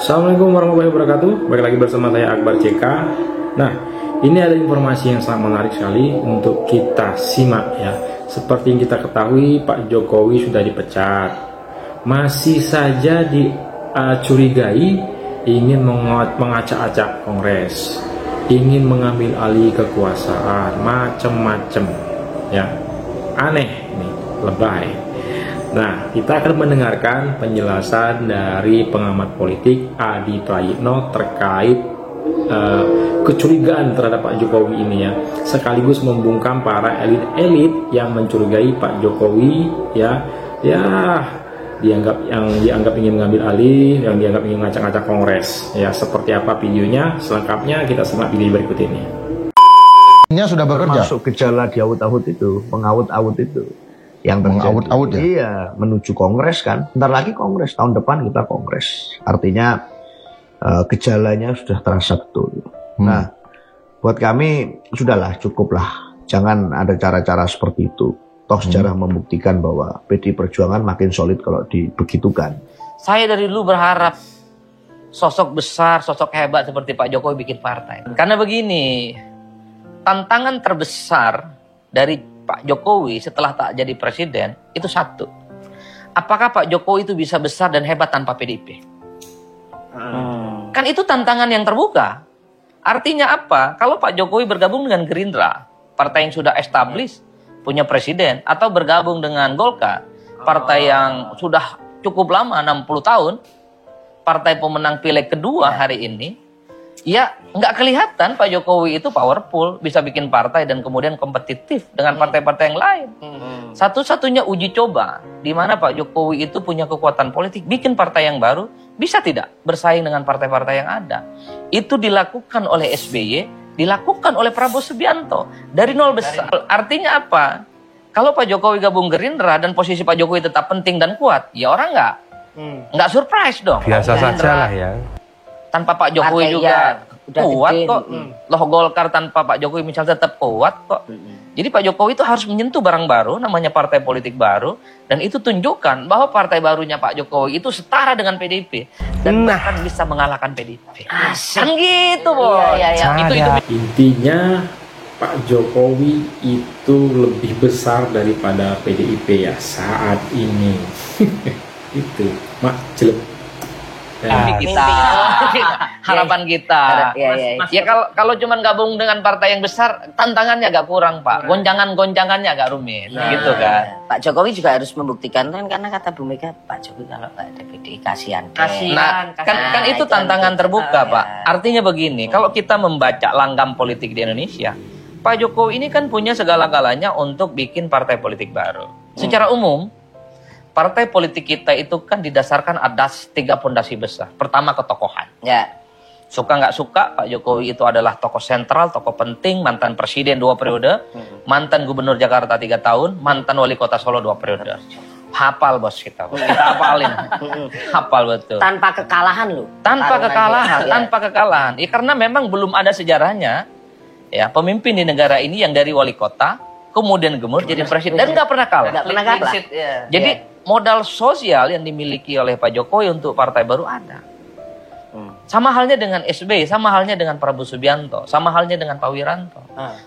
Assalamualaikum warahmatullahi wabarakatuh. Balik lagi bersama saya Akbar CK. Nah, ini ada informasi yang sangat menarik sekali untuk kita simak ya. Seperti yang kita ketahui, Pak Jokowi sudah dipecat. Masih saja dicurigai ingin mengacak-acak Kongres, ingin mengambil alih kekuasaan, macam-macam ya. Aneh ini, lebay. Nah, kita akan mendengarkan penjelasan dari pengamat politik Adi Prayitno terkait kecurigaan terhadap Pak Jokowi ini ya, sekaligus membungkam para elit-elit yang mencurigai Pak Jokowi ya dianggap ingin mengambil alih, yang dianggap ingin ngacak-ngacak Kongres ya. Seperti apa videonya selengkapnya kita simak video berikut ini. Ini sudah bekerja. Masuk gejala diaut-aut itu, mengaut-aut itu. Yang terjadi. Mengaut-aut ya? Iya, menuju Kongres kan. Bentar lagi Kongres, tahun depan kita Kongres. Artinya gejalanya sudah terasa betul. Nah, buat kami sudahlah, cukuplah. Jangan ada cara-cara seperti itu. Toh sejarah membuktikan bahwa PD Perjuangan makin solid kalau dibegitukan. Saya dari dulu berharap sosok besar, sosok hebat seperti Pak Jokowi bikin partai. Karena begini, tantangan terbesar dari Pak Jokowi setelah tak jadi presiden itu satu. Apakah Pak Jokowi itu bisa besar dan hebat tanpa PDIP? Kan itu tantangan yang terbuka. Artinya apa? Kalau Pak Jokowi bergabung dengan Gerindra, partai yang sudah established, punya presiden, atau bergabung dengan Golkar, partai yang sudah cukup lama, 60 tahun, partai pemenang pileg kedua hari ini, ya nggak kelihatan Pak Jokowi itu powerful, bisa bikin partai dan kemudian kompetitif dengan partai-partai yang lain. Satu-satunya uji coba di mana Pak Jokowi itu punya kekuatan politik, bikin partai yang baru, bisa tidak bersaing dengan partai-partai yang ada. Itu dilakukan oleh SBY, dilakukan oleh Prabowo Subianto dari nol besar. Artinya apa? Kalau Pak Jokowi gabung Gerindra dan posisi Pak Jokowi tetap penting dan kuat, ya orang nggak surprise dong. Biasa saja lah ya. Tanpa Pak Jokowi juga kuat kok. Loh, Golkar tanpa Pak Jokowi misalnya tetap kuat kok. Jadi Pak Jokowi itu harus menyentuh barang baru, namanya partai politik baru, dan itu tunjukkan bahwa partai barunya Pak Jokowi itu setara dengan PDIP dan bahkan bisa mengalahkan PDIP. Kan gitu, Bos. Itu Intinya Pak Jokowi itu lebih besar daripada PDIP ya saat ini. Itu mak jelek. Harapan kita. Ya kalau cuman gabung dengan partai yang besar, tantangannya agak kurang, Pak. Gonjangan-gonjangannya agak rumit, gitu kan. Pak Jokowi juga harus membuktikan kan, karena kata Bu Mega, Pak Jokowi kalau nggak ada PDI kasihan. Nah, kan itu tantangan terbuka, Pak. Artinya begini, kalau kita membaca langgam politik di Indonesia, Pak Jokowi ini kan punya segala-galanya untuk bikin partai politik baru. Secara umum, partai politik kita itu kan didasarkan atas 3 fondasi besar. Pertama, ketokohan. Ya. Suka nggak suka, Pak Jokowi itu adalah tokoh sentral, tokoh penting, mantan presiden 2 periode, mantan gubernur Jakarta 3 tahun, mantan wali kota Solo 2 periode. Hafal bos kita hafalin. Hafal betul. Tanpa kekalahan loh. Tanpa kekalahan. Ya, karena memang belum ada sejarahnya ya pemimpin di negara ini yang dari wali kota kemudian gubernur jadi presiden dan nggak pernah kalah. Jadi modal sosial yang dimiliki oleh Pak Jokowi untuk partai baru ada. Sama halnya dengan SBY, sama halnya dengan Prabowo Subianto, sama halnya dengan Pak Wiranto.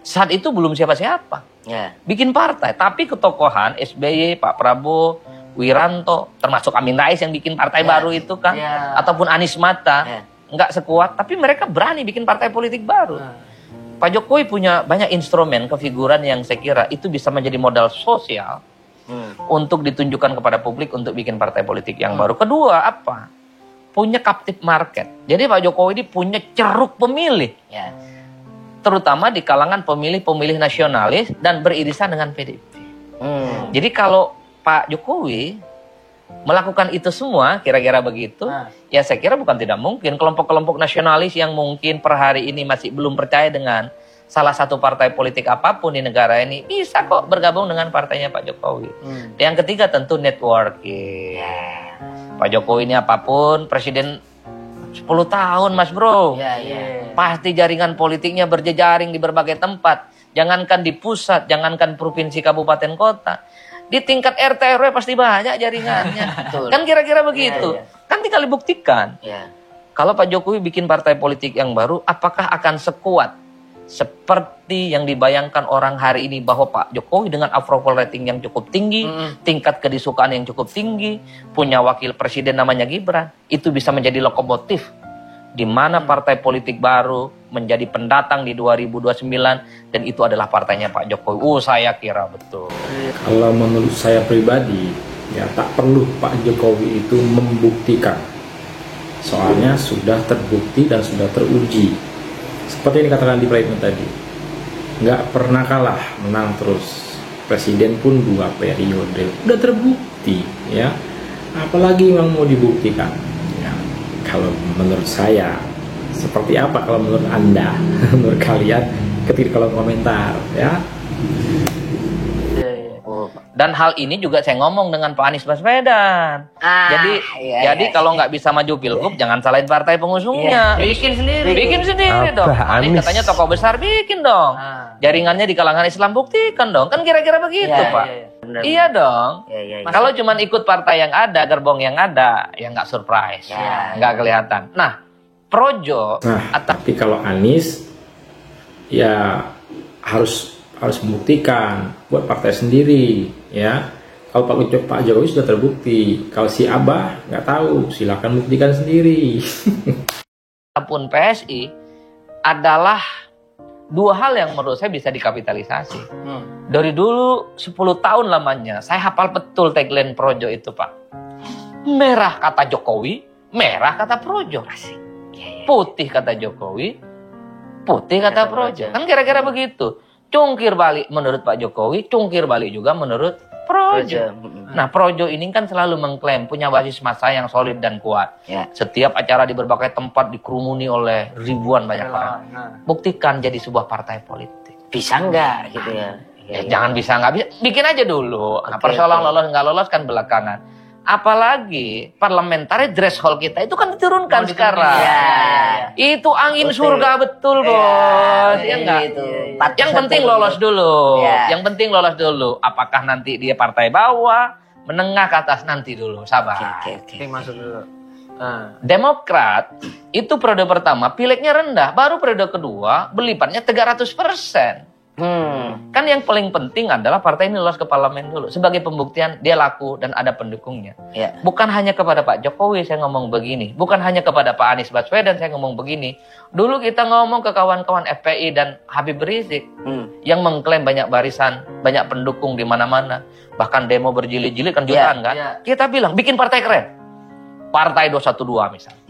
Saat itu belum siapa-siapa. Bikin partai, tapi ketokohan SBY, Pak Prabowo, Wiranto, termasuk Amin Rais yang bikin partai baru itu kan, ataupun Anies Mata, nggak sekuat, tapi mereka berani bikin partai politik baru. Pak Jokowi punya banyak instrumen kefiguran yang saya kira itu bisa menjadi modal sosial untuk ditunjukkan kepada publik untuk bikin partai politik yang baru. Kedua, apa? Punya captive market. Jadi Pak Jokowi ini punya ceruk pemilih. Terutama di kalangan pemilih-pemilih nasionalis dan beririsan dengan PDIP. Jadi kalau Pak Jokowi melakukan itu semua, kira-kira begitu, ya saya kira bukan tidak mungkin kelompok-kelompok nasionalis yang mungkin per hari ini masih belum percaya dengan salah satu partai politik apapun di negara ini bisa kok bergabung dengan partainya Pak Jokowi. Yang ketiga tentu networking. Pak Jokowi ini apapun presiden 10 tahun Mas Bro. Pasti jaringan politiknya berjejaring di berbagai tempat. Jangankan di pusat, jangankan provinsi, kabupaten, kota. Di tingkat RT RW pasti banyak jaringannya. Kan kira-kira begitu. Kan tinggal dibuktikan. Kalau Pak Jokowi bikin partai politik yang baru, apakah akan sekuat seperti yang dibayangkan orang hari ini bahwa Pak Jokowi dengan approval rating yang cukup tinggi, tingkat kedisukaan yang cukup tinggi, punya wakil presiden namanya Gibran, itu bisa menjadi lokomotif di mana partai politik baru menjadi pendatang di 2029 dan itu adalah partainya Pak Jokowi. Saya kira betul. Kalau menurut saya pribadi, ya tak perlu Pak Jokowi itu membuktikan. Soalnya sudah terbukti dan sudah teruji. Seperti yang dikatakan di Praitno tadi, nggak pernah kalah, menang terus. Presiden pun 2 periode, udah terbukti, ya. Apalagi yang mau dibuktikan? Ya, kalau menurut saya, seperti apa kalau menurut Anda, menurut kalian, ketik di kolom komentar, ya. Dan hal ini juga saya ngomong dengan Pak Anies Baswedan. Jadi kalau nggak bisa maju pilgub, jangan salahin partai pengusungnya. Bikin sendiri. Bikin sendiri dong. Pak Anies katanya tokoh besar, bikin dong. Jaringannya di kalangan Islam, buktikan dong. Kan kira-kira begitu, Pak. Benar. Iya dong. Kalau cuma ikut partai yang ada, gerbong yang ada, ya nggak surprise, nggak kelihatan. Nah, Projo. Tapi kalau Anies, ya harus buktikan buat partai sendiri, ya. Kalau Pak Jokowi sudah terbukti, kalau si Abah nggak tahu, silakan buktikan sendiri. Apapun PSI adalah 2 hal yang menurut saya bisa dikapitalisasi. Dari dulu 10 tahun lamanya, saya hafal betul tagline Projo itu, Pak. Merah kata Jokowi, merah kata Projo. Putih kata Jokowi, putih kata Projo. Kan kira-kira begitu. Cungkir balik menurut Pak Jokowi, cungkir balik juga menurut Projo. Nah, Projo ini kan selalu mengklaim punya basis massa yang solid dan kuat. Setiap acara di berbagai tempat dikerumuni oleh ribuan banyak orang. Buktikan jadi sebuah partai politik. Bisa nggak gitu ya? Jangan bisa nggak bisa, bikin aja dulu. Nah, persoalan lolos nggak lolos kan belakangan. Apalagi parliamentary threshold kita itu kan diturunkan sekarang. Itu angin surga betul, Bos. Ya enggak? Yang penting lolos dulu. Yang penting lolos dulu. Apakah nanti dia partai bawah, menengah ke atas, nanti dulu. Sabar. Masuk dulu. Demokrat itu periode pertama pileknya rendah, baru periode kedua belipatnya 300%. Kan yang paling penting adalah partai ini lolos ke parlemen dulu. Sebagai pembuktian dia laku dan ada pendukungnya. Bukan hanya kepada Pak Jokowi saya ngomong begini. Bukan hanya kepada Pak Anies Baswedan saya ngomong begini. Dulu kita ngomong ke kawan-kawan FPI dan Habib Rizik. Yang mengklaim banyak barisan, banyak pendukung di mana-mana. Bahkan demo berjilid-jilid kan jutaan kan. Kita bilang bikin partai keren. Partai 212 misalnya.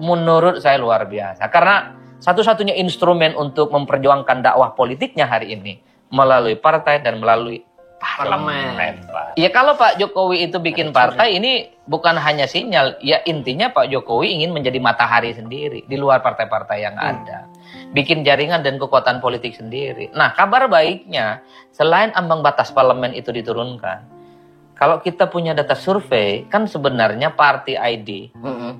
Menurut saya luar biasa. Karena satu-satunya instrumen untuk memperjuangkan dakwah politiknya hari ini melalui partai dan melalui parlemen. Ya kalau Pak Jokowi itu bikin partai ini bukan hanya sinyal, ya intinya Pak Jokowi ingin menjadi matahari sendiri di luar partai-partai yang ada. Bikin jaringan dan kekuatan politik sendiri. Nah, kabar baiknya selain ambang batas parlemen itu diturunkan, kalau kita punya data survei, kan sebenarnya party ID,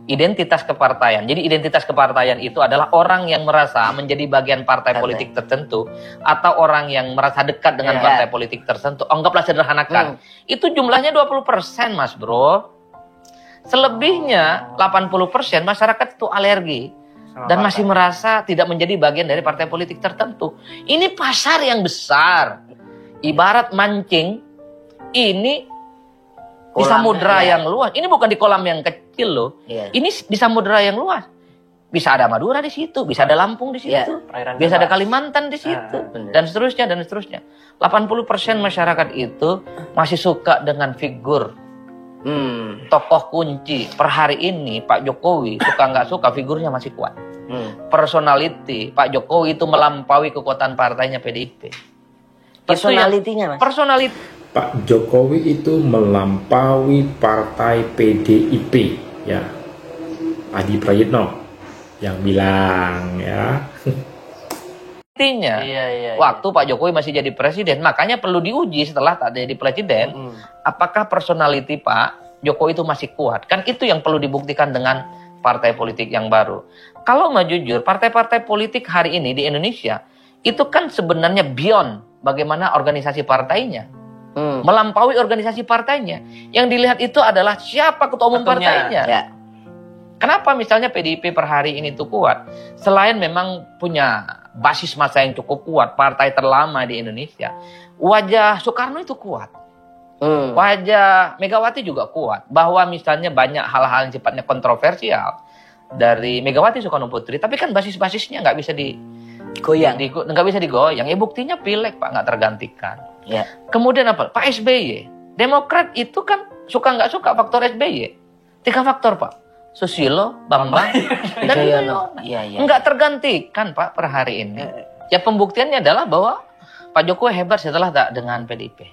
identitas kepartaian. Jadi identitas kepartaian itu adalah orang yang merasa menjadi bagian partai politik tertentu, atau orang yang merasa dekat dengan partai politik tertentu. Anggaplah sederhanakan. Itu jumlahnya 20%, Mas Bro. Selebihnya 80% masyarakat itu alergi. Dan masih merasa tidak menjadi bagian dari partai politik tertentu. Ini pasar yang besar. Ibarat mancing, ini di samudera yang luas. Ini bukan di kolam yang kecil loh. Ini di samudera yang luas. Bisa ada Madura di situ, bisa ada Lampung di situ, bisa ada Kalimantan di situ, dan seterusnya dan seterusnya. 80% masyarakat itu masih suka dengan figur tokoh kunci. Per hari ini Pak Jokowi suka nggak suka figurnya masih kuat. Personality Pak Jokowi itu melampaui kekuatan partainya PDIP. Personalitinya, Mas. Personality Pak Jokowi itu melampaui partai PDIP, ya. Adi Prayitno yang bilang, ya. Artinya, waktu Pak Jokowi masih jadi presiden, makanya perlu diuji setelah tak jadi presiden, apakah personality Pak Jokowi itu masih kuat. Kan itu yang perlu dibuktikan dengan partai politik yang baru. Kalau mau jujur, partai-partai politik hari ini di Indonesia, itu kan sebenarnya beyond bagaimana organisasi partainya. Melampaui organisasi partainya. Yang dilihat itu adalah siapa ketua umum partainya. Kenapa misalnya PDIP per hari ini tuh kuat? Selain memang punya basis massa yang cukup kuat, partai terlama di Indonesia, wajah Soekarno itu kuat. Wajah Megawati juga kuat. Bahwa misalnya banyak hal-hal yang sifatnya kontroversial dari Megawati Soekarno Putri, tapi kan basis-basisnya nggak bisa digoyang. Nggak bisa digoyang. Ya buktinya pileg Pak, nggak tergantikan. Ya. Kemudian apa? Pak SBY. Demokrat itu kan suka nggak suka faktor SBY. 3 faktor Pak. Susilo, Bambang, dan Yudhoyono. Nggak tergantikan Pak per hari ini. Ya pembuktiannya adalah bahwa Pak Jokowi hebat setelah tak dengan PDIP.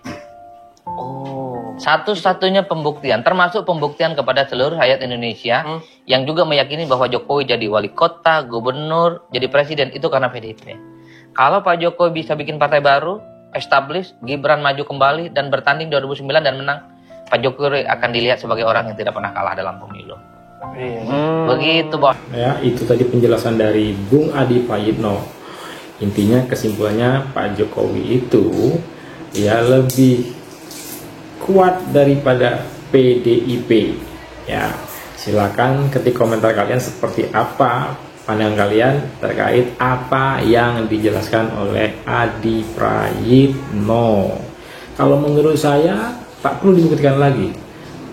Satu-satunya pembuktian, termasuk pembuktian kepada seluruh rakyat Indonesia yang juga meyakini bahwa Jokowi jadi wali kota, gubernur, jadi presiden itu karena PDIP. Kalau Pak Jokowi bisa bikin partai baru, establish, Gibran maju kembali dan bertanding 2009 dan menang, Pak Jokowi akan dilihat sebagai orang yang tidak pernah kalah dalam pemilu. Begitu, Bos. Ya, itu tadi penjelasan dari Bung Adi Prayitno. Intinya kesimpulannya Pak Jokowi itu ya lebih kuat daripada PDIP. Ya, silakan ketik komentar kalian seperti apa pandangan kalian terkait apa yang dijelaskan oleh Adi Prayitno. Kalau menurut saya tak perlu dibuktikan lagi,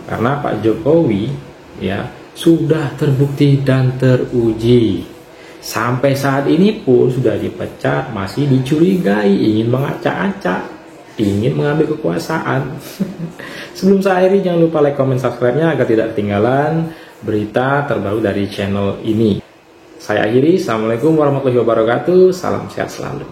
karena Pak Jokowi ya sudah terbukti dan teruji. Sampai saat ini pun sudah dipecat, masih dicurigai ingin mengacak-acak, ingin mengambil kekuasaan. Sebelum saya akhiri, jangan lupa like, comment, subscribe-nya agar tidak ketinggalan berita terbaru dari channel ini. Saya akhiri, Assalamualaikum warahmatullahi wabarakatuh, salam sehat selalu.